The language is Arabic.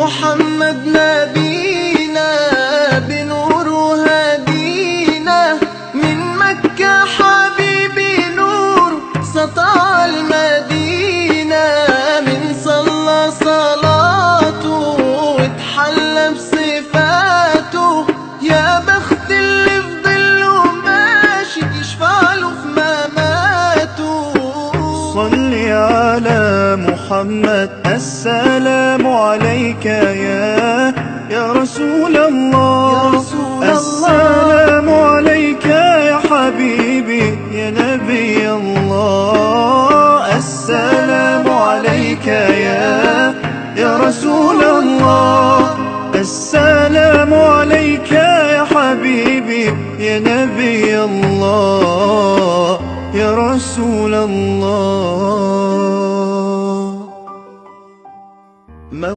محمد نبينا بنور هدينا، من مكة حبيبي نور سطع المدينة، من صلى صلاته واتحلى بصفاته، يا بخت اللي في ظله ماشي يشفع له في مماته. صل على محمد السلام عليك يا رسول الله، السلام عليك يا حبيبي يا نبي الله، السلام عليك يا رسول الله، السلام عليك يا حبيبي يا نبي الله يا رسول الله.